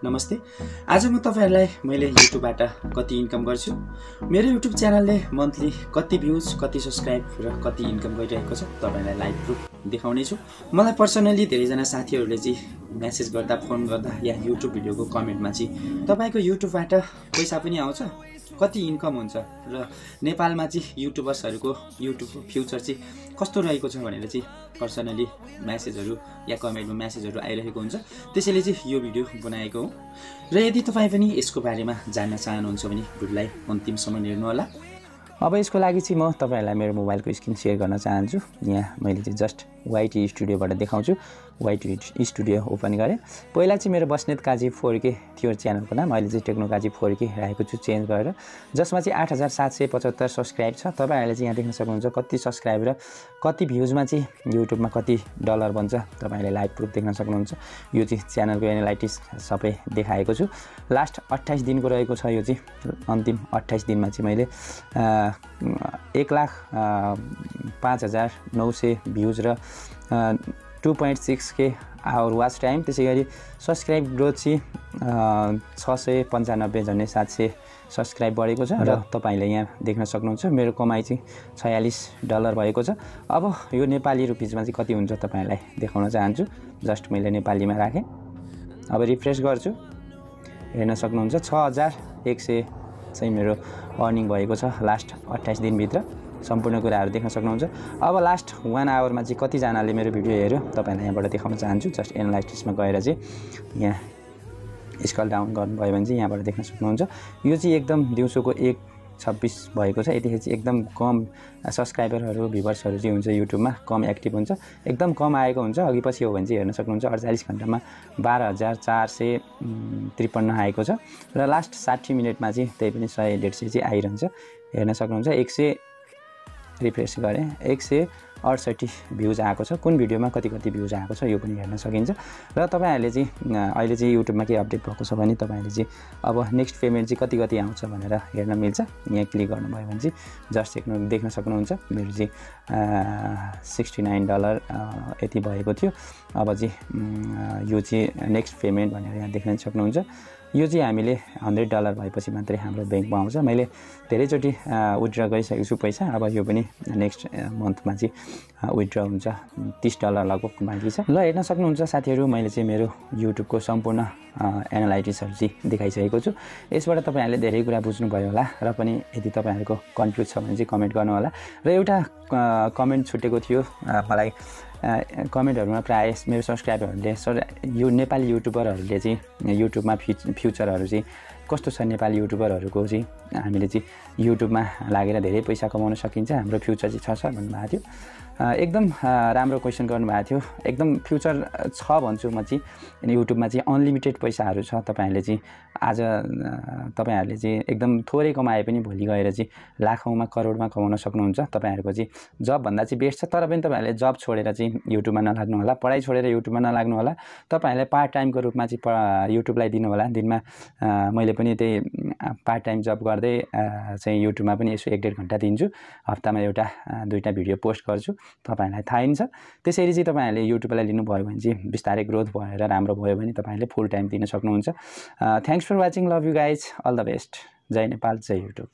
नमस्ते। आज म तपाईहरुलाई मैले युट्युबबाट कति इन्कम गर्छु, मेरो युट्युब च्यानलले मन्थली कति भ्युज, कति सब्स्क्राइब र कति इन्कम गरिरहेको छ तपाईहरुलाई लाइभ प्रुफ देखाउने छु। मलाई पर्सनली धेरै जना साथीहरुले चाहिँ मेसेज गर्दा, फोन गर्दा या युट्युब भिडियोको कमेन्टमा चाहिँ तपाईको युट्युबबाट पैसा पनि आउँछ, कति इन्कम हुन्छ र नेपालमा चाहिँ युट्युबर्सहरुको युट्युब फ्युचर चाहिँ कस्तो रहेको छ भनेर चाहिँ पर्सनली मेसेजहरु या कमेन्टमा मेसेजहरु आइरहेको हुन्छ। त्यसैले चाहिँ यो भिडियो बनाएको हो र यदि तपाई पनि यसको बारेमा जान्न चाहनुहुन्छ भने भिडियोलाई अन्तिमसम्म हेर्नु होला। अब यसको लागि चाहिँ म तपाईहरुलाई मेरो मोबाइलको स्क्रिन शेयर गर्न चाहन्छु। यहाँ मैले चाहिँ जस्ट YT स्टुडियोबाट देखाउँछु। YT स्टुडियो ओपन गरे। पहिला चाहिँ मेरो बस्नेत काजी 4K थियो च्यानलको नाम, अहिले चाहिँ टेक्नो काजी 4K राखेको छु चेन्ज गरेर, जसमा चाहिँ 8775 सब्स्क्राइब छ। तपाईहरुले चाहिँ यहाँ देख्न सक्नुहुन्छ कति सब्स्क्राइब र कति भ्युजमा चाहिँ युट्युबमा कति डलर बन्छ तपाईहरुले लाइभ प्रुफ देख्न सक्नुहुन्छ। यो चाहिँ च्यानलको एनालाइटिक्स सबै देखाएको छु। लास्ट 28 दिनको रहेको छ। यो चाहिँ अन्तिम 28 दिनमा चाहिँ मैले 1,05,900 भ्युज र 2.6K आवर वाच टाइम। त्यसैगरी सब्स्क्राइब ग्रोथ चाहिँ 695 झन्डै 700 सब्स्क्राइब बढेको छ र तपाईले यहाँ देख्न सक्नुहुन्छ मेरो कमाई चाहिँ $46 भएको छ। अब यो नेपाली रुपीजमा चाहिँ कति हुन्छ तपाईलाई देखाउन चाहन्छु। जस्ट मैले नेपालीमा राखे। अब रिफ्रेश गर्छु, हेर्न सक्नुहुन्छ 6100 चाहिँ मेरो अर्निङ भएको छ लास्ट 28 दिनभित्र। सम्पूर्ण कुराहरु देख्न सक्नुहुन्छ। अब लास्ट 1 आवरमा चाहिँ कति जनाले मेरो भिडियो हेर्यो तपाईलाई यहाँबाट देखाउन चाहन्छु। जस्ट एनालाइटिक्समा गएर चाहिँ यहाँ स्क्रल डाउन गर्नुभयो भने चाहिँ यहाँबाट देख्न सक्नुहुन्छ। यो चाहिँ एकदम दिउँसोको 1:26 भएको छ। यतिखेर चाहिँ एकदम कम सब्स्क्राइबरहरु भ्युवर्सहरु चाहिँ हुन्छ युट्युबमा, कम एक्टिभ हुन्छ, एकदम कम आएको हुन्छ। अघि पछि हो भने चाहिँ हेर्न सक्नुहुन्छ 48 घण्टामा 12,453 आएको छ र लास्ट 60 मिनेटमा चाहिँ त्यही पनि 100-150 चाहिँ आइरहन्छ। हेर्न सक्नुहुन्छ 100 रिफ्रेश गरे 168 भ्युज आएको छ। कुन भिडियोमा कति भ्युज आएको छ यो पनि हेर्न सकिन्छ। र तपाईहरुले चाहिँ अहिले चाहिँ युट्युबमा के अपडेट भएको छ भने तपाईहरुले चाहिँ अब नेक्स्ट पेमेन्ट चाहिँ कति आउँछ भनेर हेर्न मिल्छ। यहाँ क्लिक गर्नुभयो भने चाहिँ जस्ट देख्न सक्नुहुन्छ मेरो चाहिँ $69 यति भएको थियो। अब चाहिँ यो चाहिँ नेक्स्ट पेमेन्ट भनेर यहाँ देख्न सक्नुहुन्छ। यो चाहिँ हामीले $100 भएपछि मात्रै हाम्रो बैंकमा आउँछ। मैले धेरैचोटि विथड्र गरिसकेको छु पैसा। अब यो पनि नेक्स्ट मन्थमा चाहिँ विथड्र हुन्छ। $30 लगभग बाँकी छ। ल हेर्न सक्नुहुन्छ साथीहरु, मैले चाहिँ मेरो युट्युबको सम्पूर्ण एनालाइटिक्सहरु चाहिँ देखाइसकेको छु। यसबाट तपाईहरुले धेरै कुरा बुझ्नु भयो होला र पनि यदि तपाईहरुको कन्फ्युज छ भने चाहिँ कमेन्ट गर्नु होला। र एउटा कमेन्ट छुटेको थियो मलाई कमेन्टहरुमा प्राय मेरो सब्स्क्राइबरहरुले सर यो नेपाली युट्युबरहरुले चाहिँ युट्युबमा फ्युचरहरु चाहिँ कस्तो छ, नेपाली युट्युबरहरुको चाहिँ हामीले चाहिँ युट्युबमा लागेर धेरै पैसा कमाउन सकिन्छ, हाम्रो फ्युचर चाहिँ छ भन्नुभएको थियो। एकदम राम्रो क्वेशन गर्नुभएको थियो। एकदम फ्युचर छ भन्छु म चाहिँ। युट्युबमा चाहिँ अनलिमिटेड पैसाहरु छ। तपाईहरुले चाहिँ आज तपाईहरुले चाहिँ एकदम थोरै कमाए पनि भोलि गएर चाहिँ लाखौंमा करोडमा कमाउन सक्नुहुन्छ। तपाईहरुको चाहिँ जब भन्दा चाहिँ बेस्ट छ। तर पनि तपाईहरुले जब छोडेर चाहिँ युट्युबमा नलाग्नु होला, पढाइ छोडेर युट्युबमा नलाग्नु होला। तपाईहरुले पार्ट टाइमको रूपमा चाहिँ युट्युबलाई दिनु होला। दिनमा मैले पनि त्यही पार्ट टाइम जब गर्दै चाहिँ युट्युबमा पनि यसो 1.5 घण्टा दिन्छु। हप्तामा एउटा 2टा भिडियो पोस्ट गर्छु। तपाईहरुलाई थाहै छ। त्यसैले चाहिँ तपाईहरुले युट्युबलाई लिनुभयो भने चाहिँ बिस्तारै ग्रोथ भएर राम्रो भयो भने तपाईहरुले फुल टाइम दिन सक्नुहुन्छ। Thanks for watching. Love you guys. All the best. जय नेपाल, जय युट्युब।